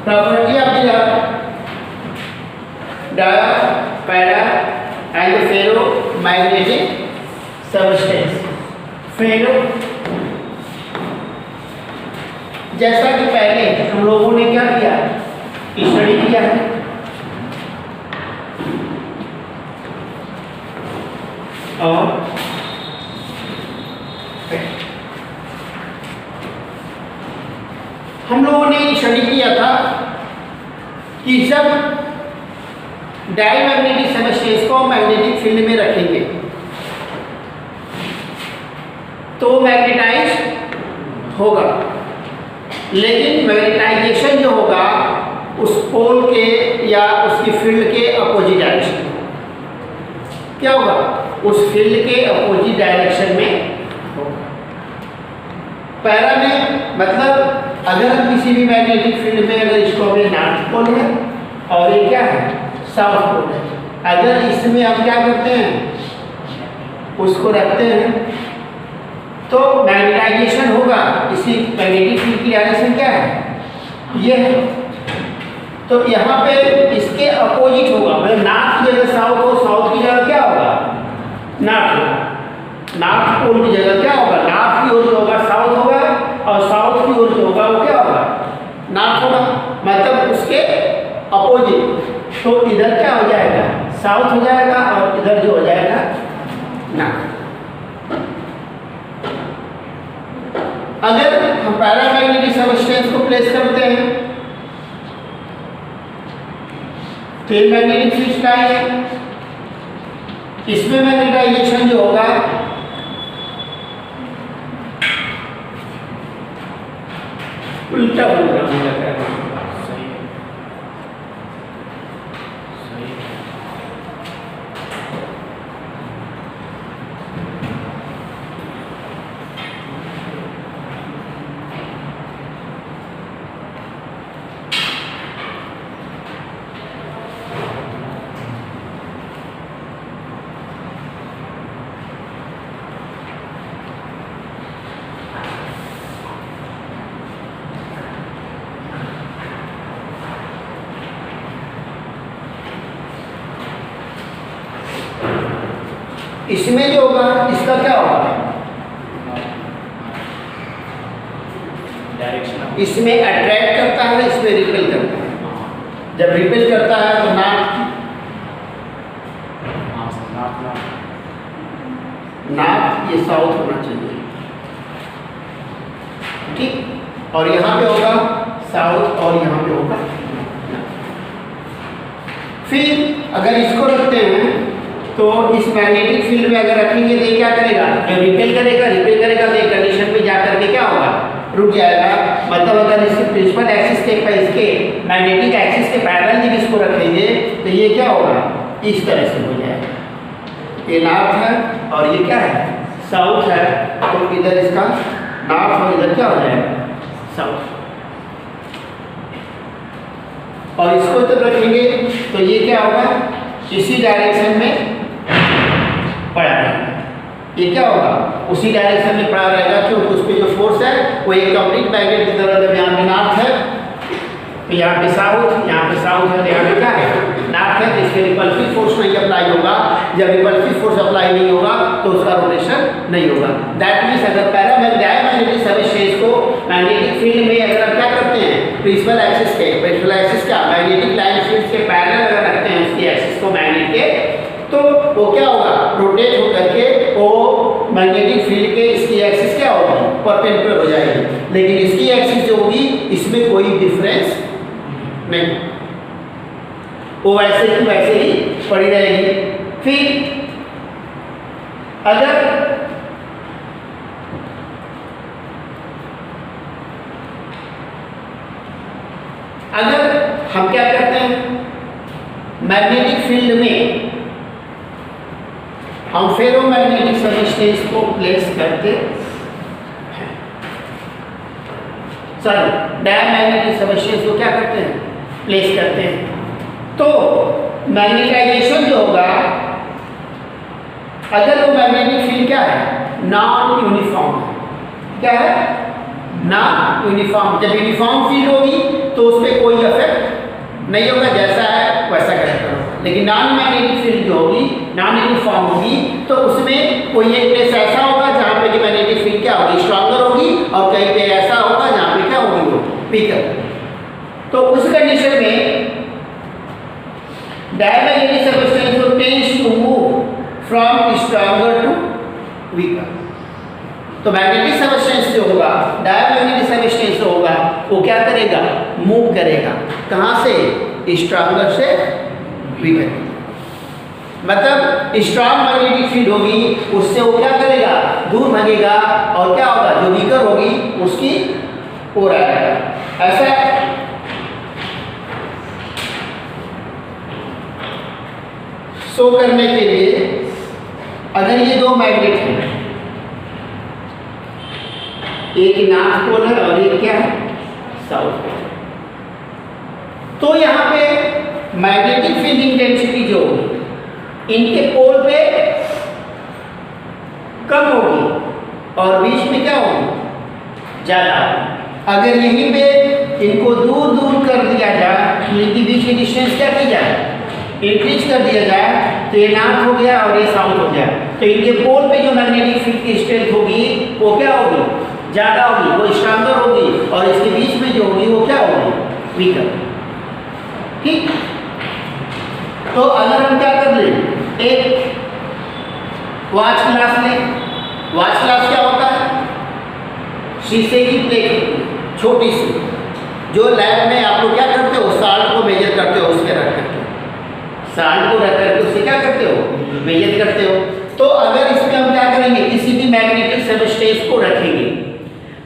property of the para and ferromagnetic substance। फेरो, जैसा कि पहले हम लोगों ने क्या किया, स्टडी किया है, और हम लोगों ने स्टडी किया था कि जब डायमैग्नेटिक सबस्टेंस को मैग्नेटिक फील्ड में रखेंगे तो मैग्नेटाइज होगा, लेकिन मैग्नेटाइजेशन जो होगा उस पोल के या उसकी फील्ड के अपोजिट डायरेक्शन में क्या होगा, उस फील्ड के अपोजिट डायरेक्शन में होगा। पैरा में मतलब अगर हम किसी भी मैग्नेटिक फील्ड में अगर इसको हमें नॉर्थ पोल है और ये क्या है साउथ पोल है, अगर इसमें हम क्या करते हैं उसको रखते हैं तो मैग्नेटाइजेशन होगा, इसी मैग्नेटिक फील्ड की डायरेक्शन क्या है ये है। तो यहाँ पे इसके अपोजिट होगा, मतलब नॉर्थ की जगह साउथ हो, साउथ की जगह क्या होगा नॉर्थ होगा, नॉर्थ पोल की जगह क्या होगा, नॉर्थ की ओर जो होगा साउथ होगा और साउथ की ओर जो होगा वो क्या होगा नॉर्थ होगा, मतलब उसके अपोजिट। तो इधर क्या हो जाएगा साउथ हो जाएगा और इधर जो हो जाएगा नॉर्थ। अगर हम पैरामैग्नेटिक सबस्टेंस को प्लेस करते हैं तो मैग्नेटिक फील्ड का है, इसमें मैग्नेटाइजेशन जो होगा उल्टा होगा। इसमें जो होगा इसका क्या होगा डायरेक्शन, इसमें अट्रैक्ट करता है, इसमें रिपेल करता है। जब रिपेल करता है तो नॉर्थ ये साउथ होना चाहिए, ठीक, और यहाँ पे होगा साउथ और यहाँ पे होगा। फिर अगर इसको रखते हैं तो इस मैग्नेटिक फील्ड में अगर रखेंगे तो क्या करेगा, जब रिपेल करेगा तो एक कंडीशन में जा करके क्या होगा रुक जाएगा। मतलब अगर इसके प्रिंसिपल एक्सिस के इसके मैग्नेटिक एक्सिस के पैरेलल जब इसको रखेंगे तो ये क्या होगा इस तरह से हो जाएगा, ये नॉर्थ है और ये क्या है साउथ है, तो इधर इसका नॉर्थ और इधर क्या हो जाएगा साउथ। और इसको जब रखेंगे तो ये क्या होगा इसी डायरेक्शन में पड़ा रहेगा, ये क्या होगा उसी डायरेक्शन में पड़ा रहेगा, क्योंकि उस पर जो फोर्स है वो एक कंप्लीट मैग्नेट की तरह। जब यहाँ पे नॉर्थ है तो यहाँ पे साउथ है, तो यहाँ पे क्या है नॉर्थ है, तो इसके रिपल्सिव फोर्स नहीं अप्लाई होगा। जब रिपल्सिव फोर्स अप्लाई नहीं होगा तो उसका रोटेशन नहीं होगा। दैट मीन्स अगर डायमैग्नेटिक सबस्टेंस को मैग्नेटिक फील्ड में अगर क्या करते हैं प्रिंसिपल एक्सिस क्या मैग्नेटिक लाइन फील्ड के पैरेलल अगर रखते हैं उसकी एक्सिस को मैग्नेट के, तो वो क्या होगा रोटेट होकर के वो मैग्नेटिक फील्ड के इसकी एक्सिस क्या होगी परपेंडिकुलर हो जाएगी, लेकिन इसकी एक्सिस जो होगी इसमें कोई डिफरेंस नहीं, वो वैसे ही पड़ी रहेगी। फिर अगर हम क्या करते हैं मैग्नेटिक फील्ड में हम फेरोमैग्नेटिक सबस्टेंस को प्लेस करते हैं, डायमैग्नेटिक सबस्टेंस को क्या करते हैं प्लेस करते हैं, तो मैग्नेटाइजेशन जो होगा अगर वो मैग्नेटिक फील्ड क्या है नॉन यूनिफॉर्म, क्या है नॉन यूनिफॉर्म। जब यूनिफॉर्म फील्ड होगी तो उस पर कोई इफेक्ट नहीं होगा, जैसा है वैसा करेक्टर होगा। लेकिन नॉन मैग्नेटिक फील्ड जो होगी, नॉन यूनिफॉर्म होगी, तो उसमें कोई एक प्लेस ऐसा होगा जहाँ पे कि मैग्नेटिक फील्ड क्या होगी, स्ट्रॉन्गर होगी, और कहीं पे ऐसा होगा जहाँ पे क्या होगी, वो वीकर। तो उस कंडीशन में diamagnetic substance tends to move from stronger to weaker. तो मैग्नेटिक सबस्टेंस जो होगा, डायमैग्नेटिक सबस्टेंस जो होगा, वो क्या करेगा, मूव करेगा। कहाँ से, स्ट्रॉन्गर से वीकर। मतलब स्ट्रॉन्ग मैग्नेटिक फील्ड होगी, उससे वो क्या करेगा, दूर भागेगा, और क्या होगा, जो वीकर होगी उसकी ओर आएगा। ऐसा शो करने के लिए अगर ये दो मैग्नेट हैं, एक नॉर्थ पोल है और एक क्या है, साउथ पोल, तो यहाँ पे मैग्नेटिक फील्ड इंटेंसिटी जो इनके पोल पे कम होगी और बीच में क्या होगी, ज़्यादा। अगर यहीं पे इनको दूर दूर कर दिया जाए, इनके बीच की डिस्टेंस क्या की जाए, इंक्रीज कर दिया जाए, तो ये नॉर्थ हो गया और ये साउथ हो गया। तो इनके पोल पे जो मैग्नेटिक फील्ड की स्ट्रेंथ होगी वो क्या होगी, ज़्यादा होगी, वो स्ट्रॉन्गर होगी, और इसके बीच में जो होगी वो क्या होगी, वीकर। ठीक। तो अगर हम क्या कर लें, एक वॉच ग्लास लें। वॉच ग्लास क्या होता है, शीशे की प्लेट छोटी सी, जो लैब में आप लोग क्या करते हो, साल्ट को मेजर करते हो, उसके रख करते हो, साल्ट को रख करके उससे क्या करते हो, मेजर करते हो। तो अगर इसमें हम क्या करेंगे, किसी भी मैग्नेटिक सबस्टेंस को रखेंगे,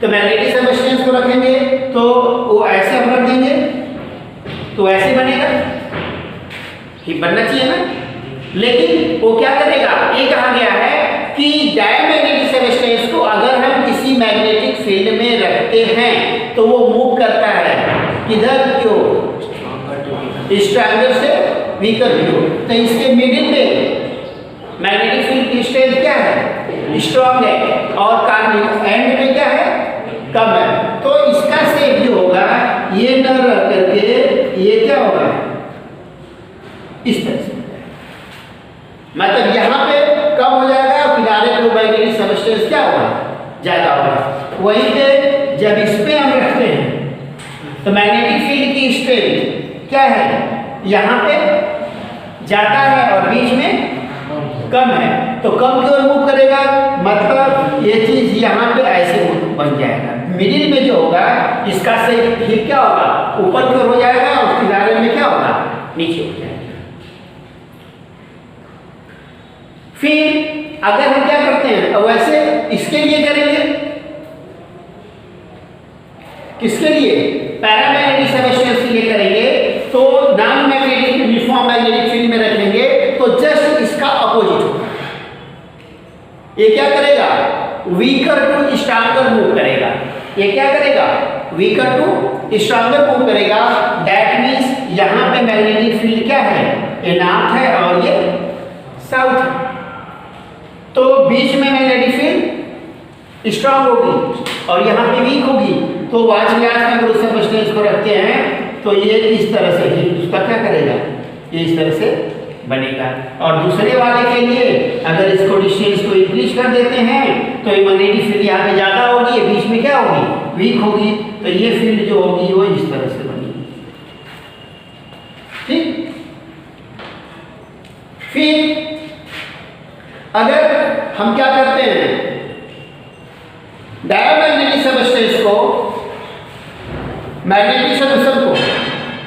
तो मैग्नेटिक सबस्टेंस को रखेंगे तो वो ऐसे हम रख देंगे, तो ऐसे बनेगा, ये बनना चाहिए ना। लेकिन वो क्या करेगा, ये कहा गया है कि डायमैग्नेटिक सबस्टेंस को अगर हम किसी मैग्नेटिक फील्ड में रखते हैं तो वो मूव करता है किधर, क्यों, स्ट्रॉन्गर से वीकर की ओर। तो इसके मिडिल में मैग्नेटिक फील्ड की स्ट्रेंथ क्या है, स्ट्रॉन्ग है, और एंड में क्या है, कम है। तो इसका शेप जो होगा ये न रह करके ये क्या होगा, इस तरह से, मतलब यहाँ पे कम हो जाएगा और किनारे पे मैग्नेटिक सबस्टेंस क्या होगा, ज़्यादा होगा। वहीं पे जब इस पे हम रखते हैं तो मैग्नेटिक फील्ड की स्ट्रेंथ क्या है, यहाँ पे ज़्यादा है और बीच में कम है, तो कम की ओर मूव करेगा, मतलब ये चीज़ यहाँ पे ऐसे बन जाएगा। मिडिल में जो होगा इसका से हिप क्या होगा, ऊपर की ओर हो जाएगा, और किनारे में क्या होगा, नीचे हो जाएगा। फिर अगर हम क्या करते हैं, वैसे इसके लिए करेंगे, किसके लिए, पैरामैग्नेटिक सबस्टेंस के लिए करेंगे, तो non magnetic uniform magnetic field में रखेंगे, तो जस्ट इसका अपोजिट होगा। ये क्या करेगा, वीकर टू स्ट्रॉन्गर मूव करेगा। ये क्या करेगा, वीकर टू स्ट्रॉन्गर मूव करेगा। दैट मीन्स यहाँ पे मैग्नेटिक फील्ड क्या है, ये नॉर्थ है और ये साउथ है, तो बीच में मैग्नेटिक फील्ड स्ट्रांग होगी और यहाँ पे वीक होगी। तो वॉच ग्लास में अगर उस सबस्टेंस को रखते हैं तो ये इस तरह से ही उसका क्या करेगा, ये इस तरह से बनेगा। और दूसरे वाले के लिए अगर इसको डिस्टेंस को इंक्रीज कर देते हैं तो ये मैग्नेटिक फील्ड यहाँ पे ज़्यादा होगी, ये बीच में क्या होगी, वीक होगी, तो ये फील्ड जो होगी वो इस तरह से बनेगी। ठीक। फिर अगर हम क्या करते हैं, डायमैग्नेटिक सबस्टेंस को, मैग्नेटिक सोल्यूशन को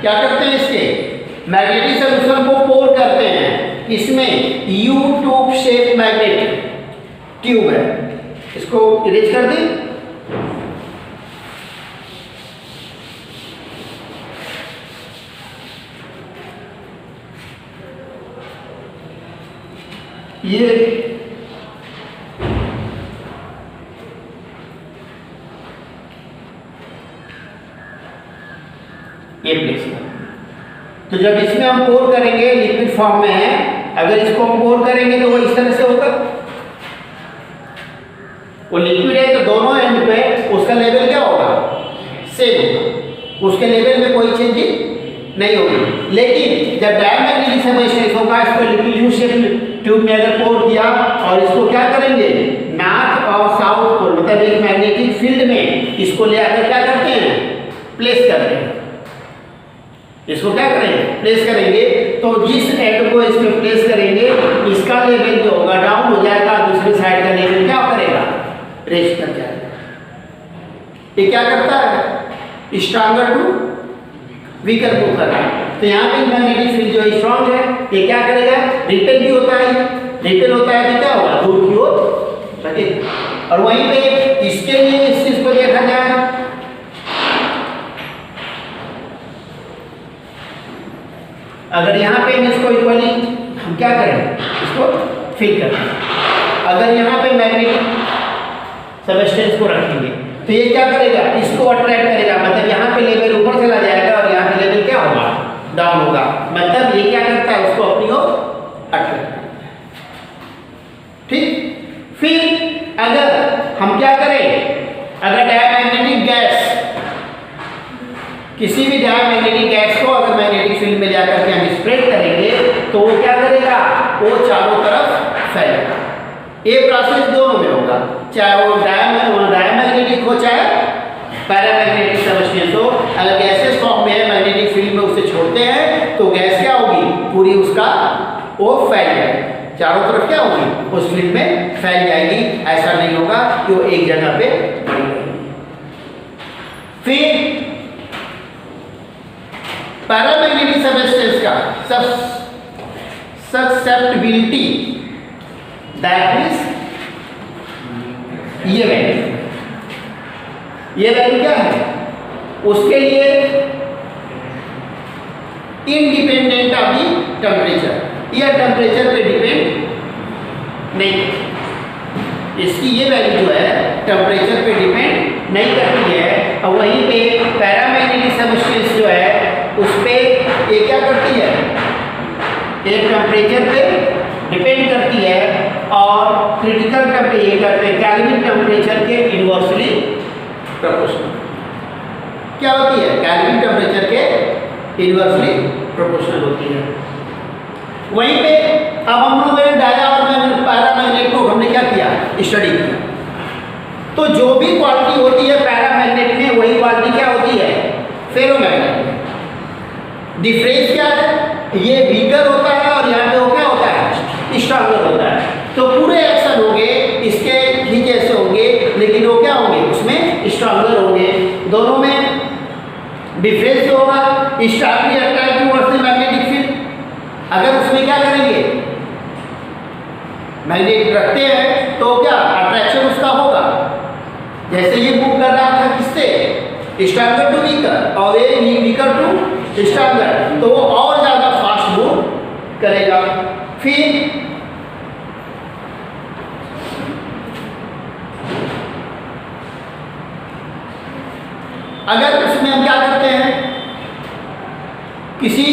क्या करते हैं, इसके मैग्नेटिक सोल्यूशन को पोर करते हैं। इसमें you tube shape magnet tube है, इसको इरेज कर दें। ये प्लेस है। तो जब इसमें हम पोर करेंगे, लिक्विड फॉर्म में है, अगर इसको हम पोर करेंगे तो वो इस तरह से होगा, वो लिक्विड है तो दोनों एंड पे उसका लेवल क्या होगा, सेम होगा, उसके लेवल में कोई चेंज नहीं होगी। लेकिन जब डायमैग्नेटिक सबस्टेंस होगा, इसको यू शेप ट्यूब में अगर पोर किया और इसको क्या करेंगे, नॉर्थ और साउथ पोल मतलब एक मैग्नेटिक फील्ड में इसको ले आकर क्या करते हैं, प्लेस करते हैं। इसको क्या करेंगे, प्लेस करेंगे। तो जिस एंड को इसमें प्लेस करेंगे इसका लेवल जो होगा डाउन हो जाएगा, दूसरी साइड का लेवल क्या करेगा, रेज कर जाएगा। ये क्या करता है, स्ट्रॉन्गर टू वीकर को कर रहा है। तो यहाँ पे मैग्नेटिक फील्ड जो स्ट्रॉन्ग है ये क्या करेगा, रिपेल भी होता है। रिपेल होता है तो क्या होगा, दूर की ओर लगेगा। और वहीं पे इसके लिए इस चीज को देखा जाए, अगर यहाँ पे इसको इक्वली हम क्या करें, इसको फिल करें। अगर यहाँ पे मैग्नेटिक सबस्टेंस को रखेंगे तो ये क्या करेगा, इसको अट्रैक्ट करेगा। मतलब यहाँ पे लेवल ऊपर चला जाएगा और यहाँ पे लेवल क्या होगा, डाउन होगा। मतलब ये क्या करता है, उसको अपनी ओर अट्रैक्ट करता है। ठीक। फिर अगर हम क्या करें, अगर डायमैग्नेटिक गैस, किसी भी डायमैग्नेटिक गैस को अगर मैग्नेटिक फील्ड में जाकर के हम स्प्रेड करेंगे तो वो क्या करेगा, वो चारों तरफ फैलेगा। ये प्रोसेस दोनों में होगा, चाहे वो डायमैग्नेटिक हो चाहे पैरामैग्नेटिक सबस्टेंस हो। अगर गैसेस फॉर्म में है, मैग्नेटिक फील्ड में उसे छोड़ते हैं तो गैस क्या होगी, पूरी उसका वो फैल जाएगी, चारों तरफ क्या होगी, उस फील्ड में फैल जाएगी। ऐसा नहीं होगा कि वो एक जगह पे बनी रहेगी। फिर पैरामैग्नेटिक सबस्टेंस का ससेप्टिबिलिटी, दैट मींस ये वैल्यू क्या है, उसके लिए इंडिपेंडेंट ऑफ दी टेम्परेचर, यह टेम्परेचर पे डिपेंड नहीं, इसकी ये वैल्यू जो है टेम्परेचर पे डिपेंड नहीं करती है। और वहीं पे पैरामैग्नेटिक सबस्टेंस जो है उस पे ये क्या करती है, एक टेम्परेचर पे डिपेंड करती है और क्रिटिकल टेम्परेचर करते हैं केल्विन टेम्परेचर के इनवर्सली प्रोपोर्शनल। क्या होती है, केल्विन टेम्परेचर के इनवर्सली प्रोपोर्शनल होती है। वहीं पे अब हम लोगों ने डाया और पैरामैग्नेट को हमने क्या किया, स्टडी किया। तो जो भी क्वालिटी होती है पैरामैग्नेट में वही क्वालिटी क्या होती है फेरोमैग्नेट में। डिफरेंस क्या है, ये वीकर होता है और यहाँ पे वो क्या होता है, स्ट्रॉन्गर होता है। तो पूरे एक्शन होंगे इसके ही जैसे होंगे, लेकिन वो क्या होंगे, उसमें स्ट्रॉन्गर होंगे। दोनों में डिफरेंस जो होगा, strongly attract towards the magnetic field. अगर उसमें क्या करेंगे, मैग्नेट रखते हैं तो क्या अट्रैक्शन उसका होगा, जैसे ये मूव कर रहा था किससे, स्ट्रॉन्गर टू वीकर और ये वीकर टू स्ट्रॉन्गर, तो वो और ज़्यादा फास्ट मूव करेगा। फिर अगर उसमें हम क्या करते हैं, किसी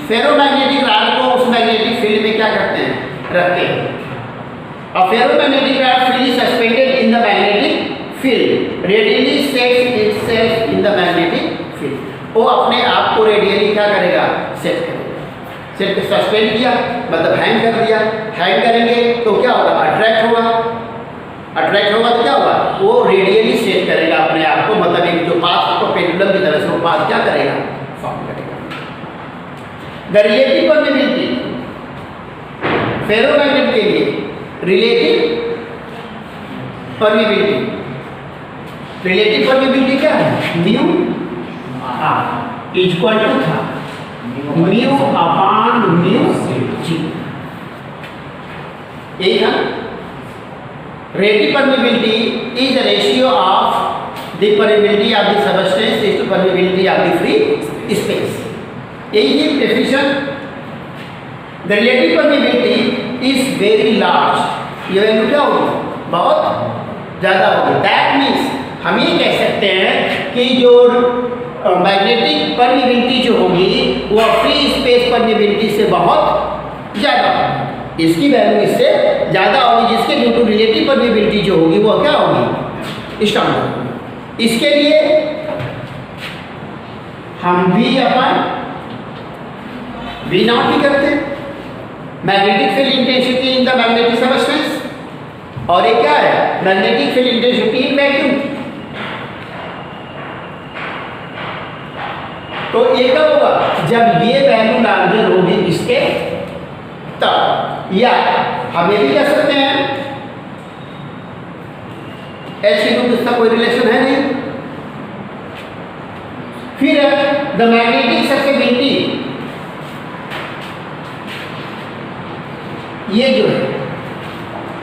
फेरोमैग्नेटिक रॉड को उस मैग्नेटिक फील्ड में क्या करते हैं, रखते हैं। और ferromagnetic rod freely suspended in the magnetic field radially sets itself in the magnetic field. वो अपने आप को रेडियली क्या करेगा, सेट करेगा। सेट के सस्पेंड किया मतलब हैंग कर दिया। हैंग करेंगे तो क्या होगा, अट्रैक्ट होगा। अट्रैक्ट होगा तो क्या होगा, वो रेडियली सेट करेगा अपने आप को, मतलब एक जो पाथ को पेंडुलम की तरह से वो पाथ क्या करेगा, फॉर्म करेगा। द रिलेटिव परमेबिलिटी फेरोमैग्नेट के लिए रिलेटिव परमेबिलिटी, रिलेटिव परमेबिलिटी क्या है, म्यू आर इक्वल टू था म्यू अपॉन म्यू जी। यही था relative permeability is the ratio of the permeability of the substance is to permeability of the free space. यही है definition। The relative permeability is very large, ये value क्या होगी, बहुत ज़्यादा होगी। That means हम ये कह सकते हैं कि जो मैग्नेटिक परमेबिलिटी जो होगी वो फ्री स्पेस परमेबिलिटी से बहुत ज़्यादा होगी। इसकी वैल्यू इससे ज़्यादा होगी, जिसके ड्यू टू रिलेटिव परमेबिलिटी जो होगी वो क्या होगी, स्ट्रॉन्ग होगी। इसके लिए हम V/N वी नॉट भी करते हैं, magnetic field intensity in the magnetic substance, और ये क्या है, magnetic field intensity in vacuum. तो ये कब होगा, जब ये वैल्यू लार्जर होगी इसके तब, या हम ये भी कह सकते हैं एच की टू इसका कोई रिलेशन है नहीं। फिर द मैग्नेटिक ससेबिलिटी, ये जो है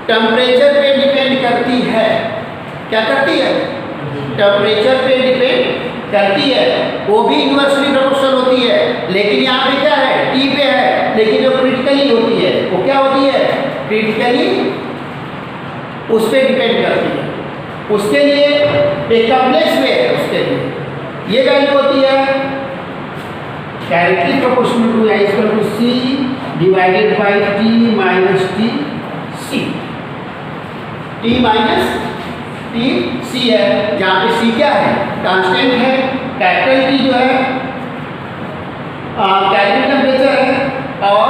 टेम्परेचर पे डिपेंड करती है, क्या करती है, टेम्परेचर पे डिपेंड करती है, वो भी इन्वर्सली प्रोपोर्शनल होती है, लेकिन यहाँ पे क्या है, टी पे है, लेकिन जो क्रिटिकली होती है वो क्या होती है, क्रिटिकली उस पर डिपेंड करती है। उसके लिए एक कॉम्प्लेक्स वे है, उसके लिए ये वैल्यू होती है directly proportional to I equal to C divided by T minus T C, T minus T C है, जहाँ पे सी क्या है, कांस्टेंट है, कैपिटल टी जो है कैल्विन टेम्परेचर है, और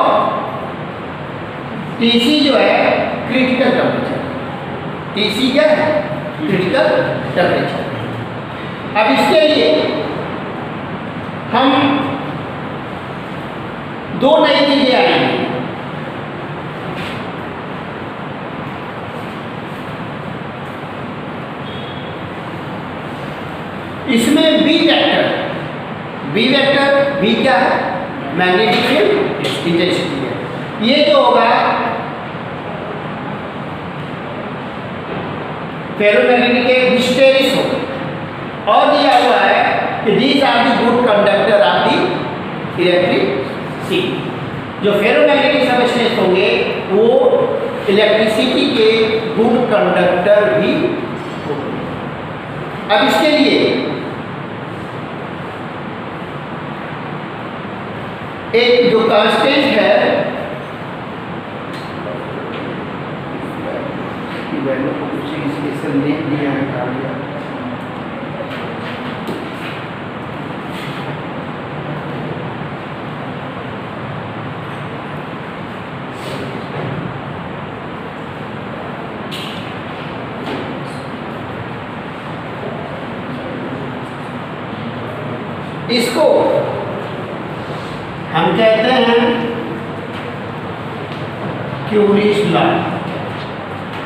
टी सी जो है क्रिटिकल टेम्परेचर, टी सी क्या है, क्रिटिकल टेम्परेचर। अब इसके लिए हम दो नई चीजें आएंगी, इसमें B vector, B vector, B क्या है, मैग्नेटिक फील्ड इंटेंसिटी है। ये जो होगा फेरोमैग्नेटिक हिस्टेरिस होगा, और दिया हुआ है कि these are the good conductor of the electricity. जो फेरोमैग्नेटिक सबस्टेंस होंगे वो इलेक्ट्रिसिटी के गुड कंडक्टर भी होंगे। अब इसके लिए एक जो कांस्टेंट है, दिया है, इसको हम कहते हैं क्यूरीज लॉ।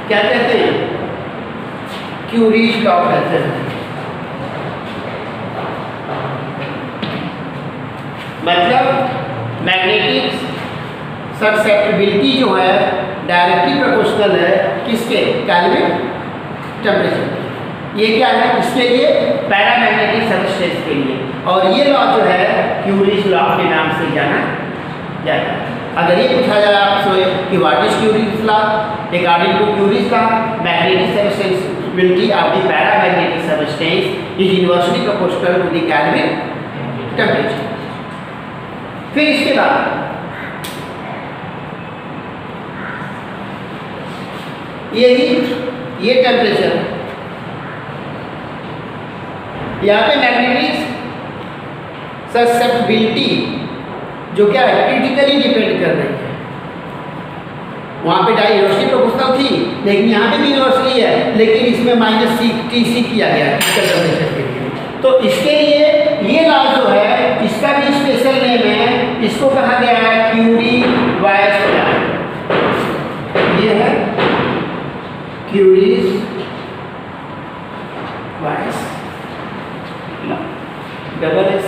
क्या कहते हैं, क्यूरीज लॉ कहते हैं। मतलब मैग्नेटिक ससेप्टिबिलिटी जो है डायरेक्टली प्रोपोर्शनल है किसके, कैल्विन टेम्परेचर। ये क्या है, इसके लिए पैरामैग्नेटिक सबस्टेंस के लिए, और ये लॉ जो है क्यूरीज लॉ के नाम से जाना जाता है। अगर ये पूछा जाए आपसे कि what is Curie's law, according to Curie's law magnetic susceptibility of the paramagnetic substance is inversely proportional to the Kelvin temperature. फिर इसके बाद ये टेम्परेचर, यहाँ पे मैग्नेटिक ससेप्टिबिलिटी जो क्या है क्रिटिकली डिपेंड कर रही है। वहाँ पे डायवर्सिटी प्रोपोर्शनल थी, लेकिन यहाँ पे भी यूनिवर्सली है, लेकिन इसमें माइनस टी सी किया गया क्रिटिकल टेम्परेचर के लिए। तो इसके लिए ये लॉ जो है इसका भी स्पेशल नेम है, इसको कहा गया है क्यूरी-वायस लॉ। ये है Curie's Weiss law, double S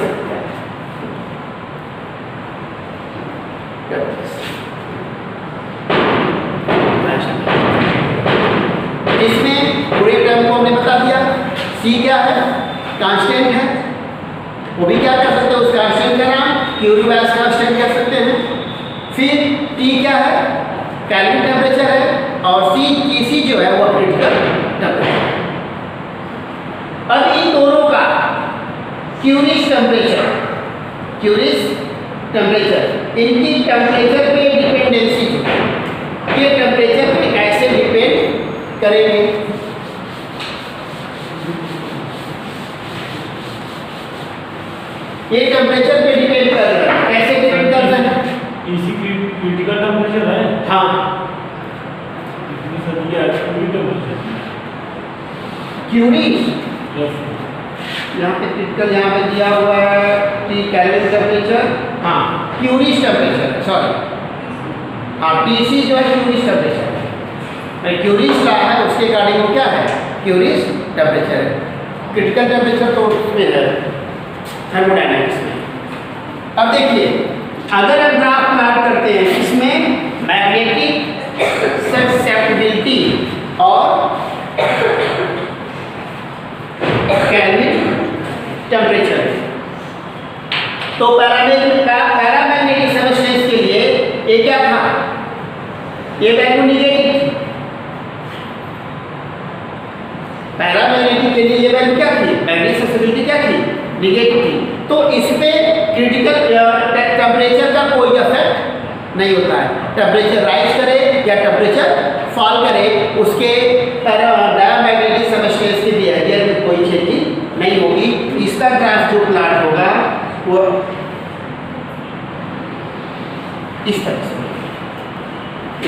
इसमें पूरे टर्म को हमने बता दिया। सी क्या है, कांस्टेंट है, वो भी क्या कर सकते हैं, उस कांस्टेंट का नाम क्यूरी-वायस कांस्टेंट कह सकते हैं। फिर टी क्या है, कैल्विन टेम्परेचर है, और सी जो है वो क्रिटिकल टेम्परेचर। अब इन दोनों का क्यूरीज टेम्परेचर इनकी टेम्परेचर पे डिपेंडेंसी, ये टेम्परेचर पे कैसे डिपेंड करेंगे। ये टेम्परेचर पे डिपेंड कर रहा है, कैसे डिपेंड कर रहा है, क्यूरीज, यहाँ पे क्रिटिकल यहाँ पे दिया हुआ है टी कैल्विन टेम्परेचर, हाँ क्यूरीज टेम्परेचर, सॉरी हाँ टीसी जो है क्यूरीज टेम्परेचर है, क्यूरीज ला है उसके अकॉर्डिंग वो क्या है क्यूरीज टेम्परेचर है। क्रिटिकल टेम्परेचर तो उसमें है थर्मोडायनामिक्स में। अब देखिए अगर हम ग्राफ प्लॉट करते हैं इसमें मैग्नेटिक ससेप्टिबिलिटी और कैल्विन टेम्परेचर, तो पैरामैग्नेटिक सबस्टेंस के लिए ये क्या था, ये वैल्यू निगेटिव थी। पैरामैग्नेटिक के लिए ये वैल्यू क्या थी, मैग्नेटिक ससेप्टिबिलिटी क्या थी, निगेटिव थी। तो इस पे क्रिटिकल टेम्परेचर का कोई इफेक्ट नहीं होता है। टेम्परेचर राइज करे या टेम्परेचर फॉल करे उसके डायमैग्नेटिक सबस्टेंस के बिहेवियर में कोई चेंजिंग नहीं होगी। इसका ग्राफ जो प्लॉट होगा वो इस तरह से,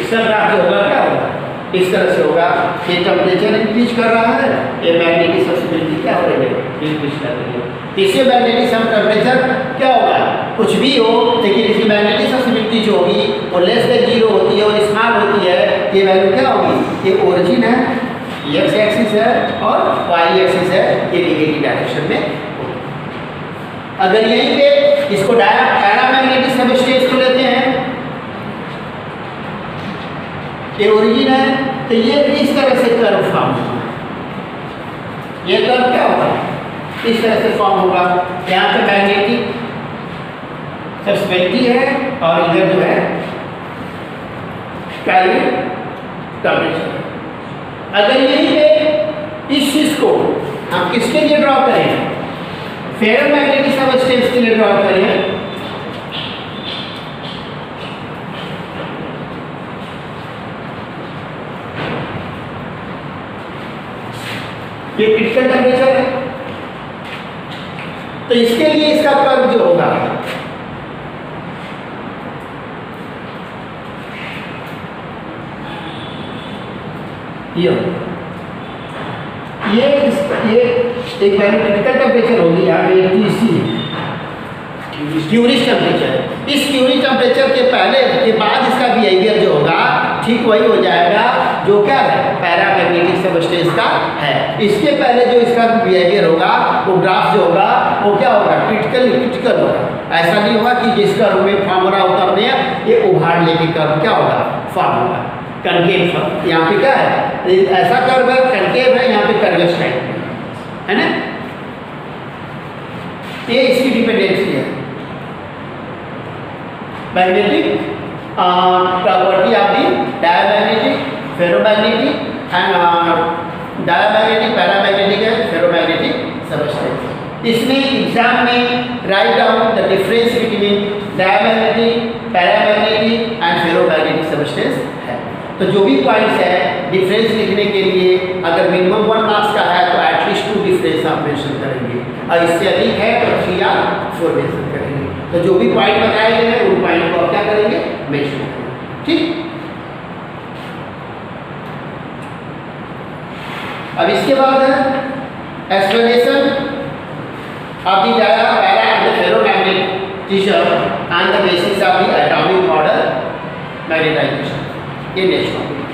इसका ग्राफ जो होगा क्या होगा, इस तरह से होगा। ये टेम्परेचर इंक्रीज कर रहा है, ये मैग्नेटिक ससेप्टिबिलिटी क्या हो रही है, इंक्रीज कर रही है। इससे मैग्नेटिक टेम्परेचर क्या होगा, कुछ भी हो लेकिन इसकी मैग्नेटिक ससेप्टिबिलिटी जो होगी वो लेस देन 0 होती है और स्मॉल होती है। ये वैल्यू क्या होगी, ये ओरिजिन है, एक्स एक्सिस है और वाई एक्सिस है, ये निगेटिव डायरेक्शन में होगी। अगर यहीं पे इसको पैरामैग्नेटिक सबस्टेंस को लेते हैं, ये ओरिजिन है, तो ये इस तरह से कर्व फॉर्म होगा। ये कर्व क्या होगा, इस तरह से फॉर्म होगा। यहाँ पे मैग्नेटिक ससेप्टिबिलिटी है और इधर जो है कैल्विन टेम्परेचर। अगर यहीं पे इस चीज को हम किसके लिए ड्रॉ करें, फेरोमैग्नेटिक सबस्टेंस के लिए ड्रॉ करें, ये क्रिटिकल टेम्परेचर है, तो इसके लिए इसका कर्व जो होगा ये एक वैल्यू क्रिटिकल टेम्परेचर होगी, यहाँ पे टीसी क्यूरिश टेम्परेचर। इस क्यूरिश टेम्परेचर के पहले के बाद इसका बिहेवियर जो होगा ठीक वही हो जाएगा जो क्या है, पैरामैग्नेटिक सबस्टेंस का है। इसके पहले जो इसका बिहेवियर होगा वो ग्राफ जो होगा वो क्या होगा, क्रिटिकल होगा। ऐसा नहीं होगा कि जिस कर्व में फॉर्म हो रहा होता अपने ये उभार लेके कर्व क्या होगा, फॉर्म होगा कनकेव फॉर्म। यहाँ पे क्या है, ऐसा कर्व है कनकेव है, यहाँ पे कर्वस टाइप है ना, ये इसकी डिपेंडेंसी है। Magnetic property of the diamagnetic, ferromagnetic and diamagnetic, paramagnetic and ferromagnetic substance. इसमें एग्जाम में write down the difference between diamagnetic, paramagnetic and ferromagnetic substance है। तो जो भी पॉइंट्स है डिफरेंस लिखने के लिए अगर मिनिमम 1 मार्क्स का है तो एटलीस्ट 2 डिफरेंस आप मेंशन करेंगे, और इससे अधिक है तो 3 या 4 मेंशन करेंगे। तो जो भी पॉइंट बताए गए हैं उन पॉइंट को आप क्या करेंगे, मेंशन करेंगे। ठीक, अब इसके बाद है explanation of the para and ferromagnetism on the basis of the atomic model magnetization. ये नेक्स्ट टॉपिक।